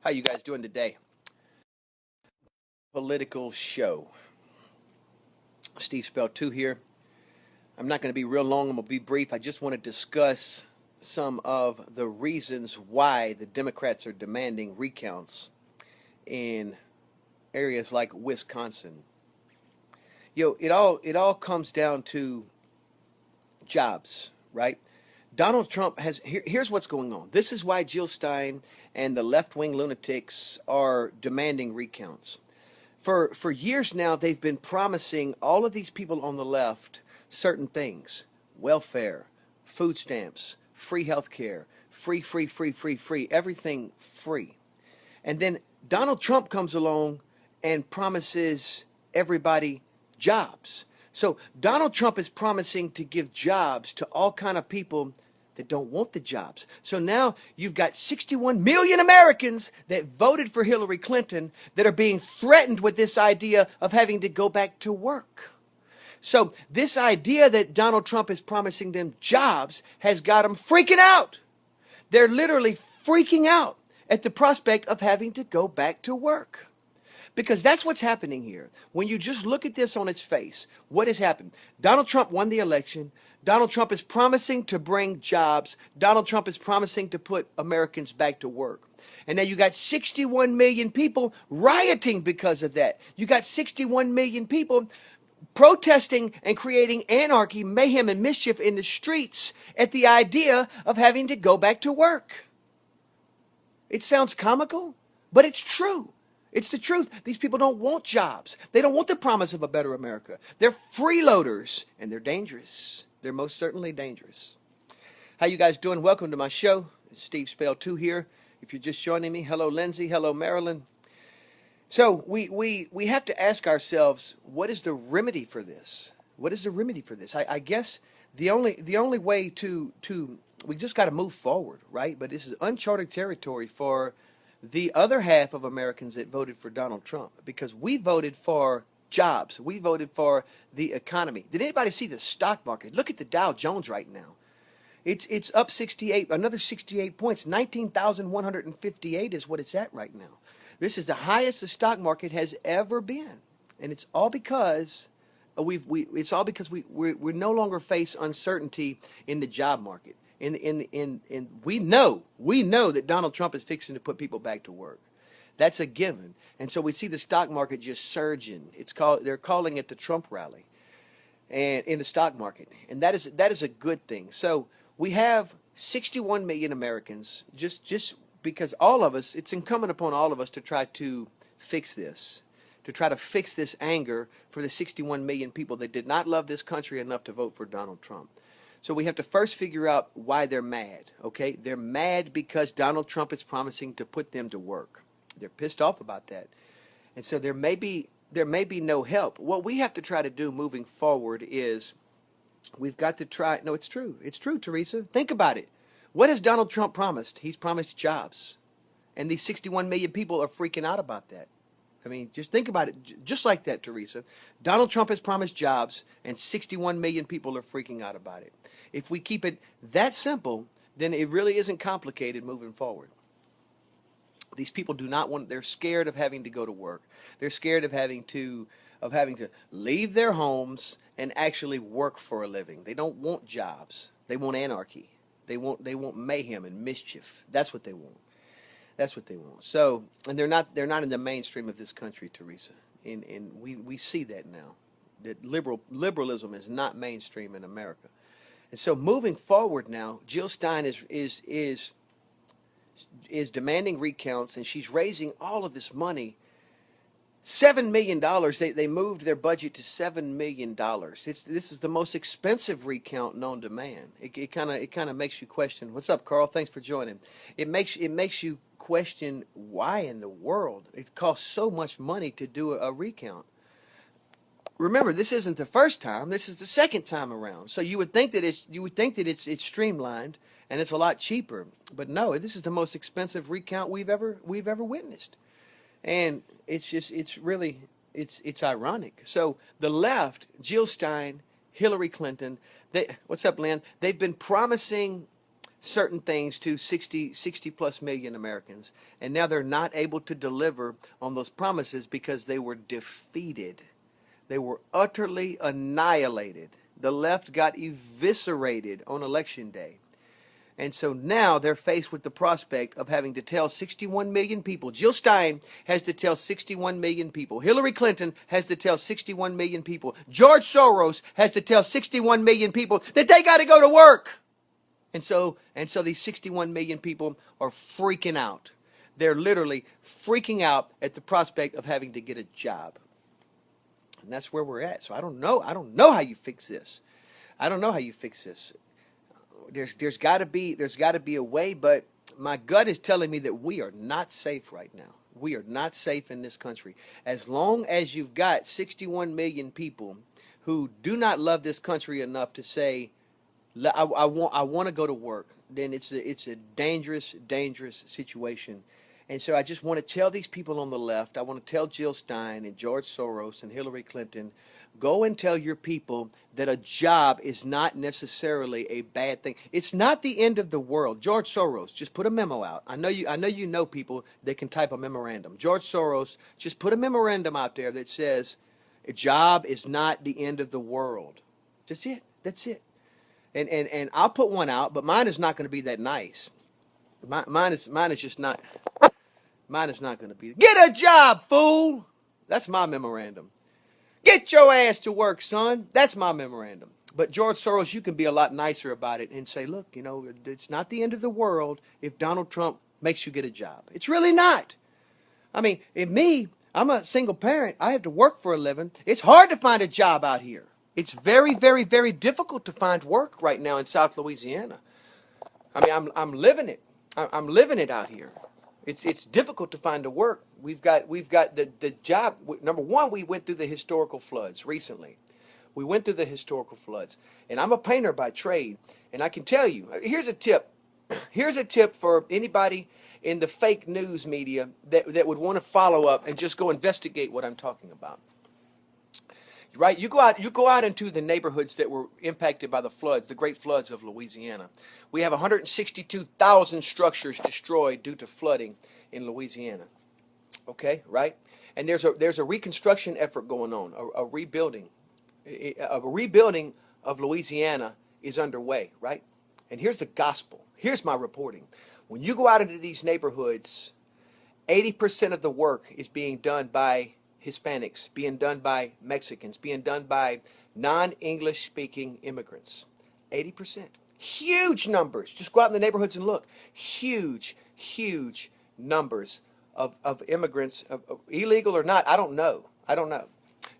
How you guys doing today? Political show. Steve Spell 2 here. I'm not going to be real long. I'm going to be brief. I just want to discuss some of the reasons why the Democrats are demanding recounts in areas like Wisconsin. It all comes down to jobs, right? Donald Trump here's what's going on. This is why Jill Stein and the left-wing lunatics are demanding recounts. For years now, they've been promising all of these people on the left certain things: welfare, food stamps, free health care, free, everything free. And then Donald Trump comes along and promises everybody jobs. So Donald Trump is promising to give jobs to all kind of people that don't want the jobs. So now you've got 61 million Americans that voted for Hillary Clinton that are being threatened with this idea of having to go back to work. So this idea that Donald Trump is promising them jobs has got them freaking out. They're literally freaking out at the prospect of having to go back to work. Because that's what's happening here. When you just look at this on its face, what has happened? Donald Trump won the election. Donald Trump is promising to bring jobs. Donald Trump is promising to put Americans back to work. And now you got 61 million people rioting because of that. You got 61 million people protesting and creating anarchy, mayhem, and mischief in the streets at the idea of having to go back to work. It sounds comical, but it's true. It's the truth. These people don't want jobs. They don't want the promise of a better America. They're freeloaders, and they're dangerous. They're most certainly dangerous. How you guys doing? Welcome to my show. It's Steve Spell 2 here. If you're just joining me, hello Lindsay, hello Marilyn. So we have to ask ourselves, what is the remedy for this? What is the remedy for this? I guess the only way to we just got to move forward, right? But this is uncharted territory for the other half of Americans that voted for Donald Trump, because we voted for jobs. We voted for the economy. Did anybody see the stock market? Look at the Dow Jones right now. It's up 68, another 68 points. 19,158 is what it's at right now. This is the highest the stock market has ever been, and it's all because we no longer face uncertainty in the job market. We know that Donald Trump is fixing to put people back to work. That's a given. And so we see the stock market just surging. They're calling it the Trump rally, and in the stock market. And that is a good thing. So we have 61 million Americans, just because all of us, it's incumbent upon all of us to try to fix this. To try to fix this anger for the 61 million people that did not love this country enough to vote for Donald Trump. So we have to first figure out why they're mad, okay? They're mad because Donald Trump is promising to put them to work. They're pissed off about that. And so there may be no help. What we have to try to do moving forward is we've got to try. No, it's true. It's true, Teresa. Think about it. What has Donald Trump promised? He's promised jobs. And these 61 million people are freaking out about that. I mean, just think about it, just like that, Teresa. Donald Trump has promised jobs, and 61 million people are freaking out about it. If we keep it that simple, then it really isn't complicated moving forward. These people do not want, they're scared of having to go to work. They're scared of having to leave their homes and actually work for a living. They don't want jobs. They want anarchy. They want mayhem and mischief. That's what they want. That's what they want. So, and they're not in the mainstream of this country, Teresa. And we see that now. That liberalism is not mainstream in America. And so moving forward now, Jill Stein is demanding recounts, and she's raising all of this money. $7 million. They moved their budget to $7 million. This is the most expensive recount known to man. It kind of makes you question. What's up, Carl? Thanks for joining. It makes you question why in the world it costs so much money to do a recount. Remember, this isn't the first time. This is the second time around. So you would think that it's streamlined and it's a lot cheaper. But no, this is the most expensive recount we've ever witnessed. And it's ironic. So the left, Jill Stein, Hillary Clinton, what's up, Lynn? They've been promising certain things to 60 plus million Americans. And now they're not able to deliver on those promises because they were defeated. They were utterly annihilated. The left got eviscerated on election day. And so now they're faced with the prospect of having to tell 61 million people. Jill Stein has to tell 61 million people. Hillary Clinton has to tell 61 million people. George Soros has to tell 61 million people that they got to go to work. And so these 61 million people are freaking out. They're literally freaking out at the prospect of having to get a job. And that's where we're at. So I don't know how you fix this. I don't know how you fix this. There's got to be a way, but my gut is telling me that we are not safe right now. We are not safe in this country. As long as you've got 61 million people who do not love this country enough to say, I want to go to work, then it's a dangerous situation. And so I just want to tell these people on the left, I want to tell Jill Stein and George Soros and Hillary Clinton, go and tell your people that a job is not necessarily a bad thing. It's not the end of the world. George Soros, just put a memo out. I know you know people that can type a memorandum. George Soros, just put a memorandum out there that says a job is not the end of the world. That's it. That's it. And I'll put one out, but mine is not going to be that nice. Mine is just not. Mine is not going to be. Get a job, fool. That's my memorandum. Get your ass to work, son. That's my memorandum. But George Soros, you can be a lot nicer about it and say, look, it's not the end of the world if Donald Trump makes you get a job. It's really not. I mean, I'm a single parent. I have to work for a living. It's hard to find a job out here. It's very, very, very difficult to find work right now in South Louisiana. I mean, I'm living it. I'm living it out here. It's difficult to find a work. We've got the job. Number one, we went through the historical floods recently. We went through the historical floods, and I'm a painter by trade, and I can tell you. Here's a tip. Here's a tip for anybody in the fake news media that would want to follow up and just go investigate what I'm talking about. Right? You go out into the neighborhoods that were impacted by the floods, the great floods of Louisiana. We have 162,000 structures destroyed due to flooding in Louisiana. Okay, right? And there's a reconstruction effort going on, a rebuilding. A rebuilding of Louisiana is underway, right? And here's the gospel. Here's my reporting. When you go out into these neighborhoods, 80% of the work is being done by Hispanics, being done by Mexicans, being done by non-English speaking immigrants. 80%. Huge numbers. Just go out in the neighborhoods and look. Huge numbers of immigrants, illegal or not, I don't know,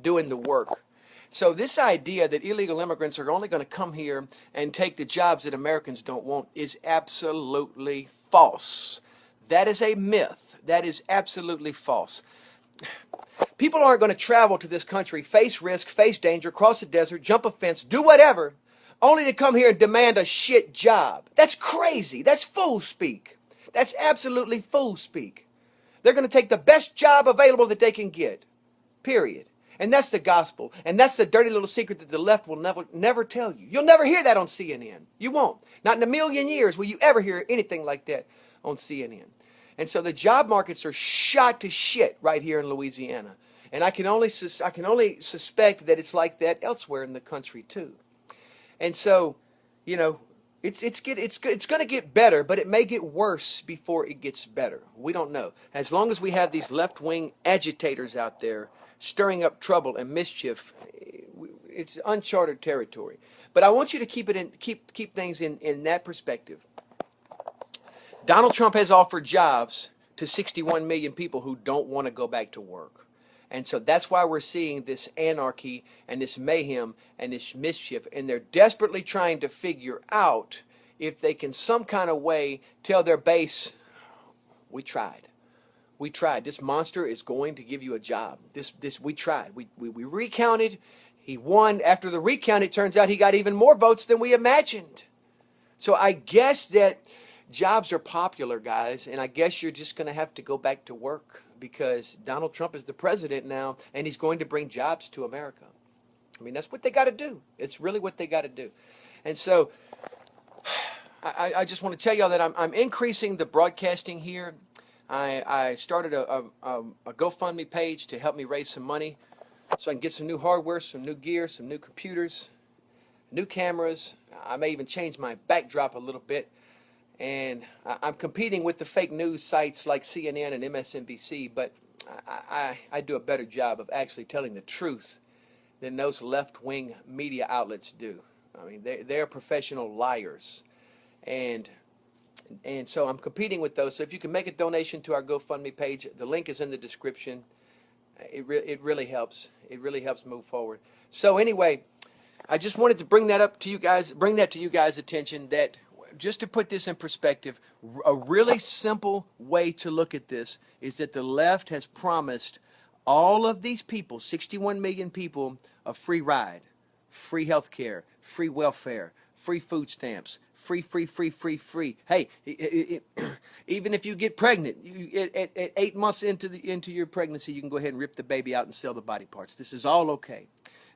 doing the work. So this idea that illegal immigrants are only going to come here and take the jobs that Americans don't want is absolutely false. That is a myth. That is absolutely false. People aren't going to travel to this country, face risk, face danger, cross the desert, jump a fence, do whatever, only to come here and demand a shit job. That's crazy. That's fool speak. That's absolutely fool speak. They're going to take the best job available that they can get. Period. And that's the gospel. And that's the dirty little secret that the left will never tell you. You'll never hear that on CNN. You won't. Not in a million years will you ever hear anything like that on CNN. And so the job markets are shot to shit right here in Louisiana. And I can only suspect that it's like that elsewhere in the country too. And so, it's going to get better, but it may get worse before it gets better. We don't know. As long as we have these left-wing agitators out there stirring up trouble and mischief, it's uncharted territory. But I want you to keep things in that perspective. Donald Trump has offered jobs to 61 million people who don't want to go back to work. And so that's why we're seeing this anarchy and this mayhem and this mischief. And they're desperately trying to figure out if they can some kind of way tell their base, we tried. We tried. This monster is going to give you a job. We tried. We recounted. He won. After the recount, it turns out he got even more votes than we imagined. So I guess that jobs are popular, guys, and I guess you're just going to have to go back to work because Donald Trump is the president now, and he's going to bring jobs to America. I mean, that's what they got to do. It's really what they got to do. And so I just want to tell y'all that I'm increasing the broadcasting here. I started a GoFundMe page to help me raise some money so I can get some new hardware, some new gear, some new computers, new cameras. I may even change my backdrop a little bit. And I'm competing with the fake news sites like CNN and MSNBC, but I do a better job of actually telling the truth than those left-wing media outlets do. I mean, they're professional liars. And so I'm competing with those. So if you can make a donation to our GoFundMe page, the link is in the description. It really helps. It really helps move forward. So anyway, I just wanted to bring that up to you guys, bring that to you guys' attention, that just to put this in perspective, a really simple way to look at this is that the left has promised all of these people, 61 million people, a free ride, free health care, free welfare, free food stamps, free. Hey, even if you get pregnant, at 8 months into your pregnancy, you can go ahead and rip the baby out and sell the body parts. This is all okay.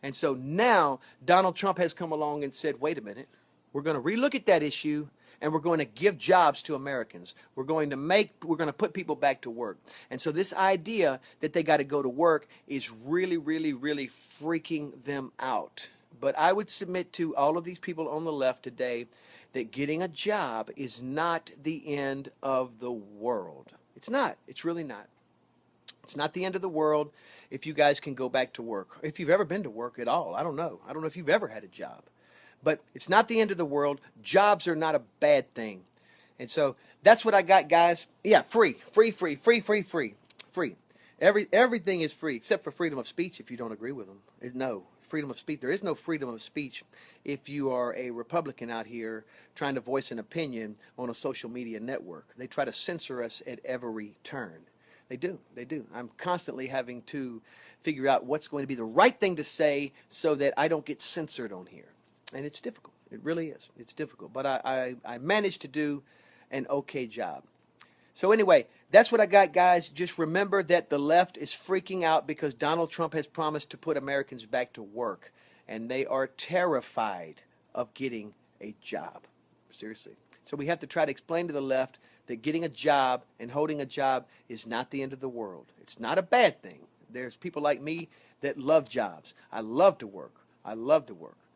And so now Donald Trump has come along and said, wait a minute, we're going to relook at that issue, and we're going to give jobs to Americans. We're going to put people back to work. And so this idea that they got to go to work is really, really, really freaking them out. But I would submit to all of these people on the left today that getting a job is not the end of the world. It's not. It's really not. It's not the end of the world if you guys can go back to work. If you've ever been to work at all, I don't know. I don't know if you've ever had a job. But it's not the end of the world. Jobs are not a bad thing. And so that's what I got, guys. Yeah, free. Everything is free except for freedom of speech if you don't agree with them. No, freedom of speech. There is no freedom of speech if you are a Republican out here trying to voice an opinion on a social media network. They try to censor us at every turn. They do. I'm constantly having to figure out what's going to be the right thing to say so that I don't get censored on here. And it's difficult. It really is. It's difficult. But I managed to do an okay job. So anyway, that's what I got, guys. Just remember that the left is freaking out because Donald Trump has promised to put Americans back to work. And they are terrified of getting a job. Seriously. So we have to try to explain to the left that getting a job and holding a job is not the end of the world. It's not a bad thing. There's people like me that love jobs. I love to work.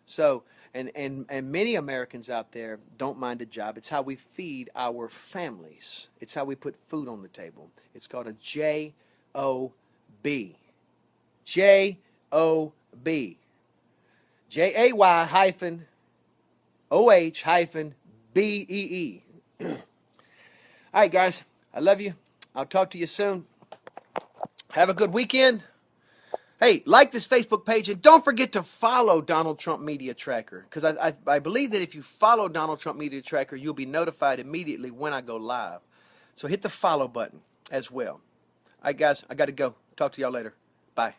So, and many Americans out there don't mind a job. It's how we feed our families. It's how we put food on the table. It's called a J-O-B. J-O-B. J-A-Y hyphen O-H hyphen B-E-E. All right, guys. I love you. I'll talk to you soon. Have a good weekend. Hey, like this Facebook page, and don't forget to follow Donald Trump Media Tracker, because I believe that if you follow Donald Trump Media Tracker, you'll be notified immediately when I go live. So hit the follow button as well. All right, guys, I got to go. Talk to y'all later. Bye.